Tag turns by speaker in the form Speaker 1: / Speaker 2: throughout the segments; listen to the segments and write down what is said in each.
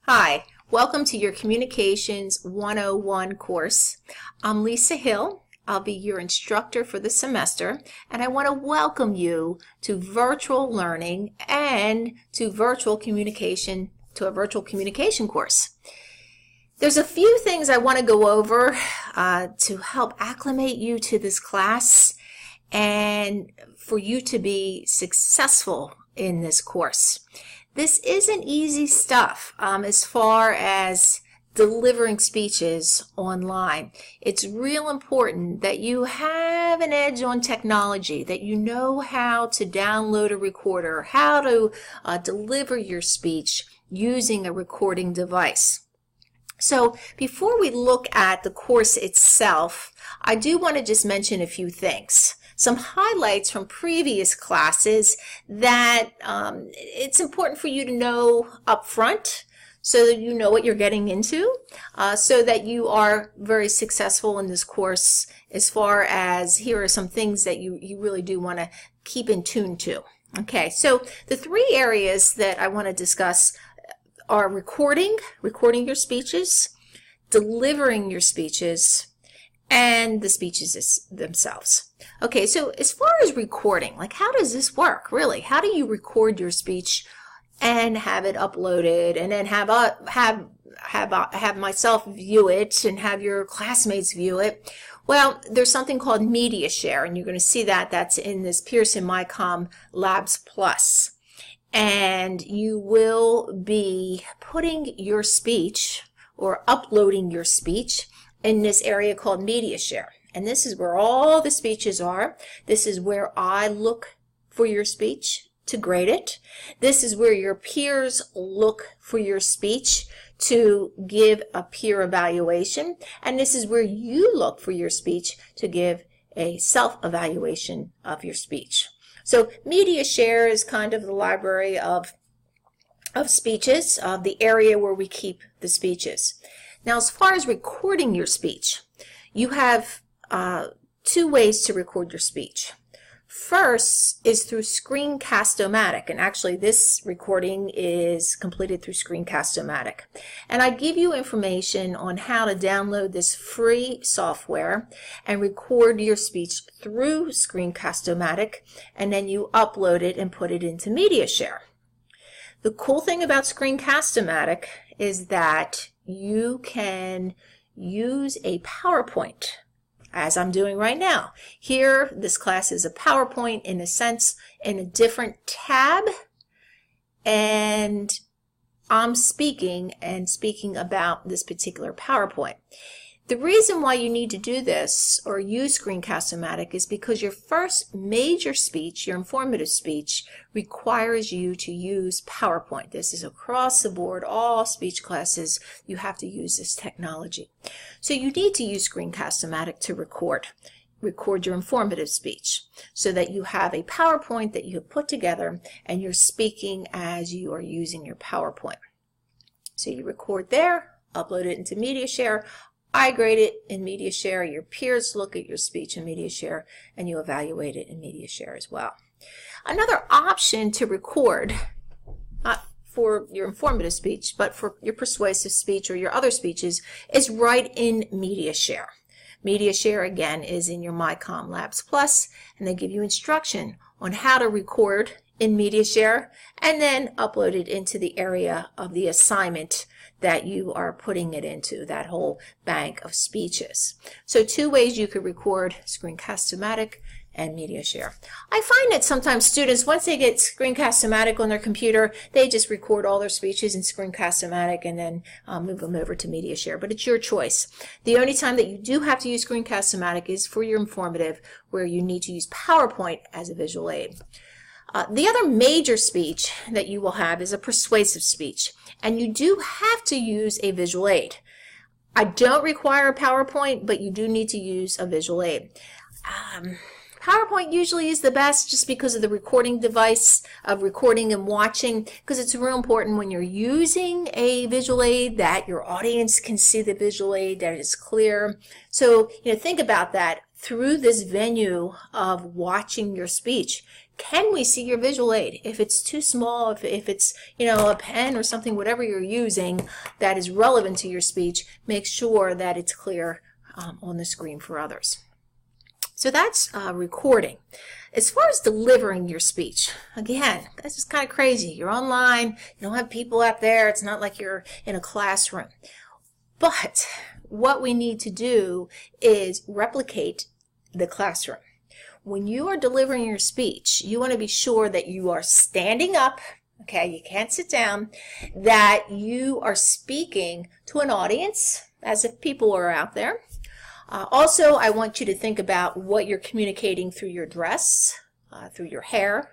Speaker 1: Hi, welcome to your Communications 101 course. I'm Lisa Hill. I'll be your instructor for the semester, and I want to welcome you to virtual learning and to a virtual communication course. There's a few things I want to go over to help acclimate you to this class and for you to be successful in this course. This isn't easy stuff as far as delivering speeches online. It's real important that you have an edge on technology, that you know how to download a recorder, how to deliver your speech using a recording device. So before we look at the course itself, I do want to just mention a few things. Some highlights from previous classes that it's important for you to know up front so that you know what you're getting into, so that you are very successful in this course as far as here are some things that you really do want to keep in tune to. Okay, so the three areas that I want to discuss are recording your speeches, delivering your speeches, and the speeches themselves. Okay, so as far as recording, like how does this work really? How do you record your speech and have it uploaded and then have myself view it and have your classmates view it? Well, there's something called Media Share, and you're going to see that's in this Pearson MyComm Labs Plus. And you will be putting your speech or uploading your speech in this area called Media Share. And this is where all the speeches are. This is where I look for your speech to grade it. This is where your peers look for your speech to give a peer evaluation. And this is where you look for your speech to give a self-evaluation of your speech. So Media Share is kind of the library of speeches, the area where we keep the speeches. Now, as far as recording your speech, you have two ways to record your speech. First is through Screencast-O-Matic, and actually this recording is completed through Screencast-O-Matic. And I give you information on how to download this free software and record your speech through Screencast-O-Matic, and then you upload it and put it into Media Share. The cool thing about Screencast-O-Matic is that you can use a PowerPoint, as I'm doing right now. Here, this class is a PowerPoint in a sense, in a different tab, and I'm speaking about this particular PowerPoint. The reason why you need to do this or use Screencast-O-Matic is because your first major speech, your informative speech, requires you to use PowerPoint. This is across the board, all speech classes, you have to use this technology. So you need to use Screencast-O-Matic to record your informative speech so that you have a PowerPoint that you have put together and you're speaking as you are using your PowerPoint. So you record there, upload it into Media Share. I grade it in Media Share, your peers look at your speech in Media Share, and you evaluate it in Media Share as well. Another option to record, not for your informative speech, but for your persuasive speech or your other speeches, is right in Media Share. Media Share, again, is in your MyComm Labs Plus, and they give you instruction on how to record in Media Share and then upload it into the area of the assignment that you are putting it into, that whole bank of speeches. So two ways you could record: Screencast-O-Matic and Media Share. I find that sometimes students, once they get Screencast-O-Matic on their computer, they just record all their speeches in Screencast-O-Matic and then move them over to Media Share. But it's your choice. The only time that you do have to use Screencast-O-Matic is for your informative, where you need to use PowerPoint as a visual aid. The other major speech that you will have is a persuasive speech, and you do have to use a visual aid. I don't require a PowerPoint, but you do need to use a visual aid. PowerPoint usually is the best just because of the recording device of recording and watching, because it's real important when you're using a visual aid that your audience can see the visual aid, that it's clear. So, think about that. through this venue of watching your speech. Can we see your visual aid? If it's too small, if it's, a pen or something, whatever you're using that is relevant to your speech, make sure that it's clear on the screen for others. So that's recording. As far as delivering your speech, again, that's just kind of crazy. You're online, you don't have people out there, it's not like you're in a classroom. But what we need to do is replicate the classroom. When you are delivering your speech, you want to be sure that you are standing up, okay, you can't sit down, that you are speaking to an audience as if people are out there. Also, I want you to think about what you're communicating through your dress, through your hair.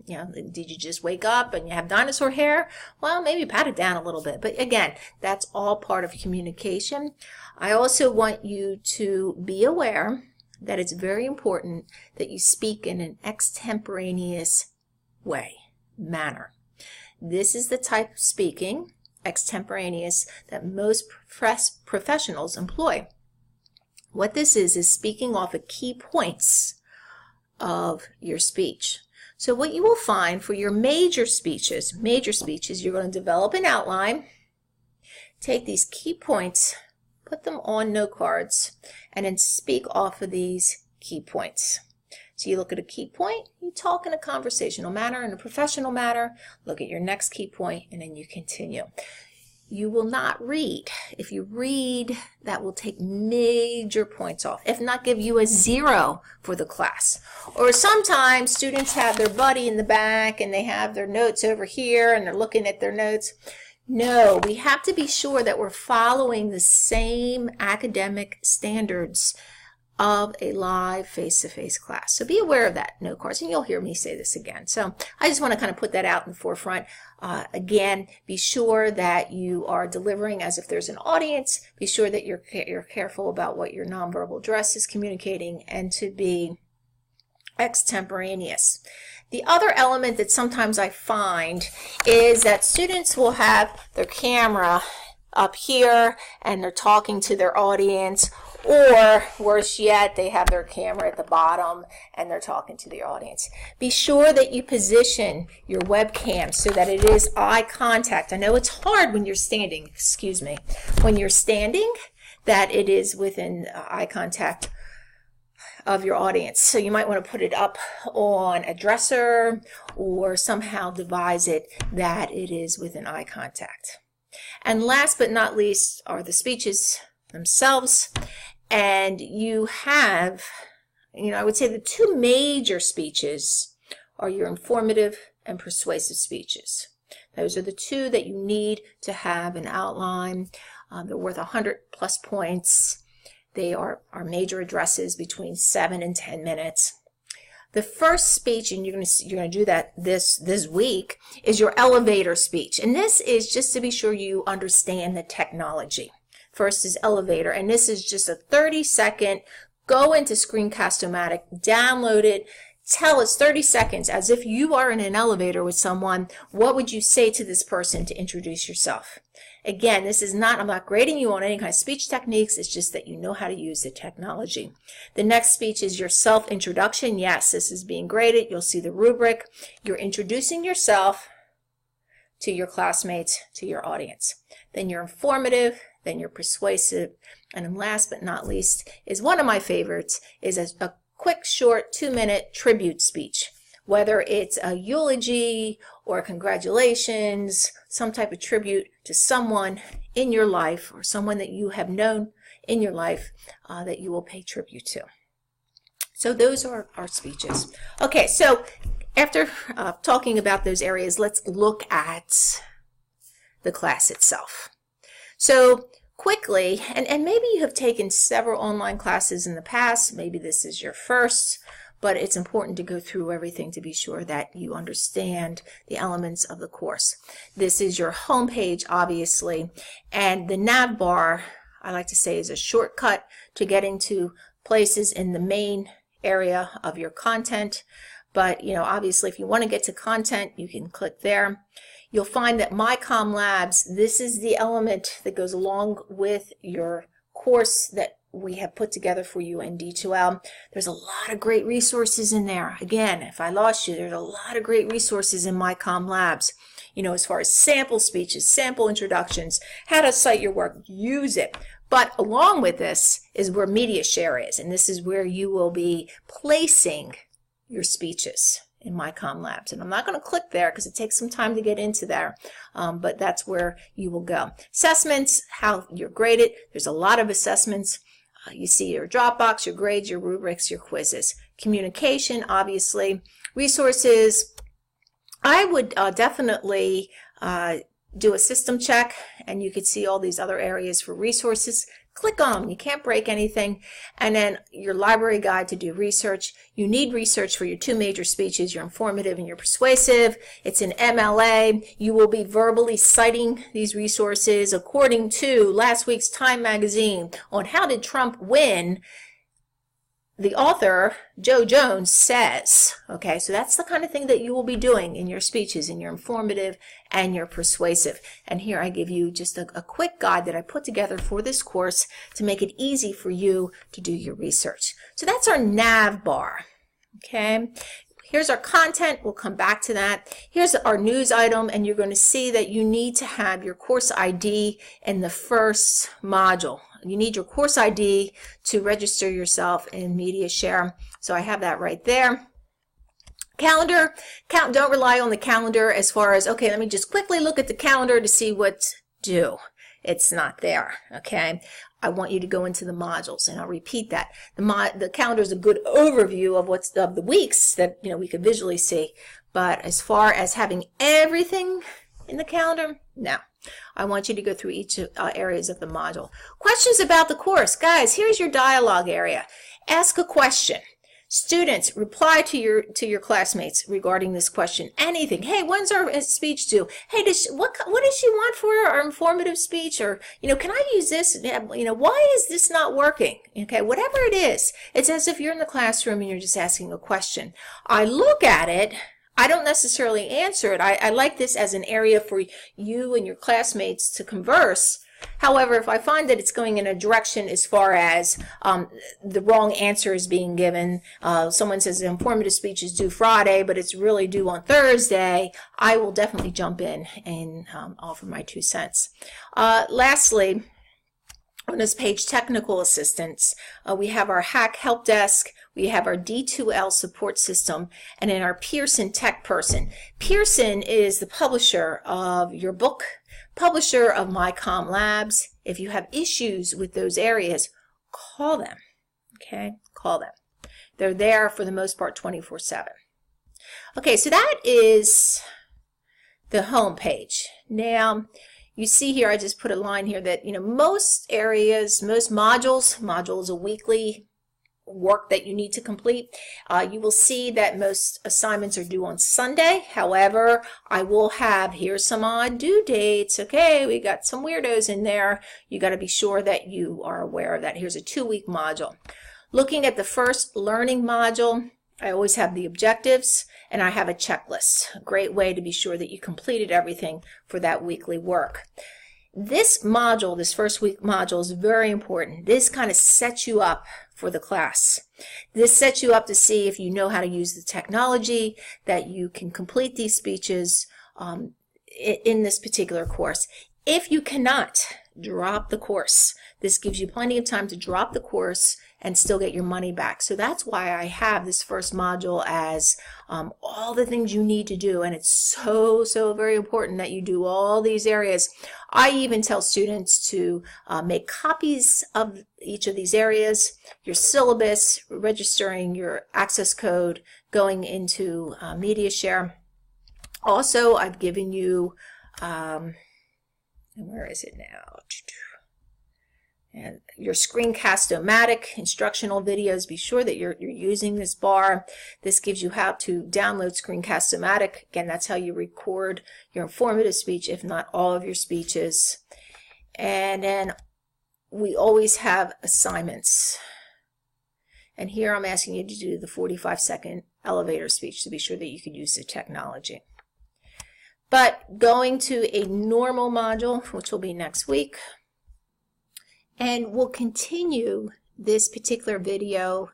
Speaker 1: Did you just wake up and you have dinosaur hair? Well, maybe pat it down a little bit. But again, that's all part of communication. I also want you to be aware that it's very important that you speak in an extemporaneous manner. This is the type of speaking, extemporaneous, that most professionals employ. What this is speaking off of key points of your speech. So what you will find for your major speeches, you're going to develop an outline, take these key points, put them on note cards, and then speak off of these key points. So you look at a key point, you talk in a conversational manner, in a professional manner, look at your next key point, and then you continue. You will not read. If you read, that will take major points off, if not give you a 0 for the class. Or sometimes students have their buddy in the back and they have their notes over here and they're looking at their notes. No, we have to be sure that we're following the same academic standards of a live face-to-face class. So be aware of that, note cards, and you'll hear me say this again. So I just want to kind of put that out in the forefront. Again, be sure that you are delivering as if there's an audience. Be sure that you're careful about what your nonverbal dress is communicating, and to be extemporaneous. The other element that sometimes I find is that students will have their camera up here and they're talking to their audience, or worse yet, they have their camera at the bottom and they're talking to the audience. Be sure that you position your webcam so that it is eye contact. I know it's hard when you're standing, when you're standing, that it is within eye contact of your audience. So you might want to put it up on a dresser or somehow devise it that it is within eye contact. And last but not least are the speeches themselves. And you have, I would say the two major speeches are your informative and persuasive speeches. Those are the two that you need to have an outline. They're worth 100+ points. They are major addresses between 7 and 10 minutes. The first speech, and you're going to do that this week, is your elevator speech. And this is just to be sure you understand the technology. First is elevator, and this is just a 30-second, go into Screencast-O-Matic, download it, tell us 30 seconds as if you are in an elevator with someone. What would you say to this person to introduce yourself? Again, this is not, I'm not grading you on any kind of speech techniques, it's just that you know how to use the technology. The next speech is your self-introduction. Yes, this is being graded. You'll see the rubric. You're introducing yourself to your classmates, to your audience. Then you're informative, then you're persuasive, and then last but not least is one of my favorites, is a quick, short 2-minute tribute speech. Whether it's a eulogy or congratulations, some type of tribute to someone in your life or someone that you have known in your life that you will pay tribute to. So those are our speeches. Okay, so after talking about those areas, let's look at the class itself. So quickly, and maybe you have taken several online classes in the past, maybe this is your first, but it's important to go through everything to be sure that you understand the elements of the course. This is your home page, obviously, and the nav bar, I like to say, is a shortcut to getting to places in the main area of your content. But, obviously, if you want to get to content, you can click there. You'll find that My Comm Labs, this is the element that goes along with your course that we have put together for you in D2L. There's a lot of great resources in there. Again, if I lost you, there's a lot of great resources in my Comm Labs. You know, as far as sample speeches, sample introductions, how to cite your work, use it. But along with this is where media share is, and this is where you will be placing your speeches in my Comm Labs. And I'm not going to click there because it takes some time to get into there, but that's where you will go. Assessments, how you're graded. There's a lot of assessments. You see your Dropbox, your grades, your rubrics, your quizzes. Communication, obviously. Resources, I would definitely do a system check, and you could see all these other areas for resources. Click on them. You can't break anything. And then your library guide to do research. You need research for your two major speeches, your informative and your persuasive. It's an MLA. You will be verbally citing these resources according to last week's Time magazine on how did Trump win. The author, Joe Jones, says, okay, so that's the kind of thing that you will be doing in your speeches, in your informative and your persuasive. And here I give you just a quick guide that I put together for this course to make it easy for you to do your research. So that's our nav bar, okay? Here's our content. We'll come back to that. Here's our news item, and you're going to see that you need to have your course ID in the first module. You need your course ID to register yourself in Media Share. So I have that right there. Calendar, don't rely on the calendar as far as, okay, let me just quickly look at the calendar to see what's due. It's not there, okay? I want you to go into the modules, and I'll repeat that. The calendar is a good overview of the weeks that we could visually see. But as far as having everything in the calendar, no. I want you to go through each areas of the module. Questions about the course. Guys, here's your dialogue area. Ask a question. Students, reply to your classmates regarding this question. Anything. Hey, when's our speech due? Hey, what does she want for our informative speech? Or, can I use this? Why is this not working? Okay, whatever it is, it's as if you're in the classroom and you're just asking a question. I look at it. I don't necessarily answer it. I like this as an area for you and your classmates to converse. However, if I find that it's going in a direction as far as the wrong answer is being given, someone says the informative speech is due Friday, but it's really due on Thursday, I will definitely jump in and offer my 2 cents. Lastly, on this page, technical assistance, we have our Hack Help Desk, we have our D2L support system, and then our Pearson Tech Person. Pearson is the publisher of your book, publisher of my Comm Labs. If you have issues with those areas, call them, okay? Call them. They're there for the most part 24/7. Okay, so that is the home page. Now, you see here, I just put a line here that, most areas, most modules a weekly work that you need to complete. You will see that most assignments are due on Sunday. However, I will have, here's some odd due dates. Okay, we got some weirdos in there. You got to be sure that you are aware of that. Here's a 2-week module. Looking at the first learning module, I always have the objectives, and I have a checklist. A great way to be sure that you completed everything for that weekly work. This module, this first week module, is very important. This kind of sets you up for the class. This sets you up to see if you know how to use the technology, that you can complete these speeches in this particular course. If you cannot, drop the course. This gives you plenty of time to drop the course and still get your money back. So that's why I have this first module as all the things you need to do, and it's so very important that you do all these areas. I even tell students to make copies of each of these areas, your syllabus, registering your access code, going into Media Share. Also, I've given you, where is it now? And your Screencast-O-Matic instructional videos. Be sure that you're using this bar. This gives you how to download Screencast-O-Matic. Again, that's how you record your informative speech, if not all of your speeches. And then we always have assignments. And here I'm asking you to do the 45-second elevator speech to be sure that you can use the technology. But going to a normal module, which will be next week, and we'll continue this particular video,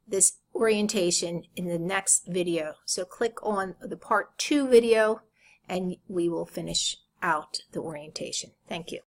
Speaker 1: this orientation, in the next video. So click on the part 2 video and we will finish out the orientation. Thank you.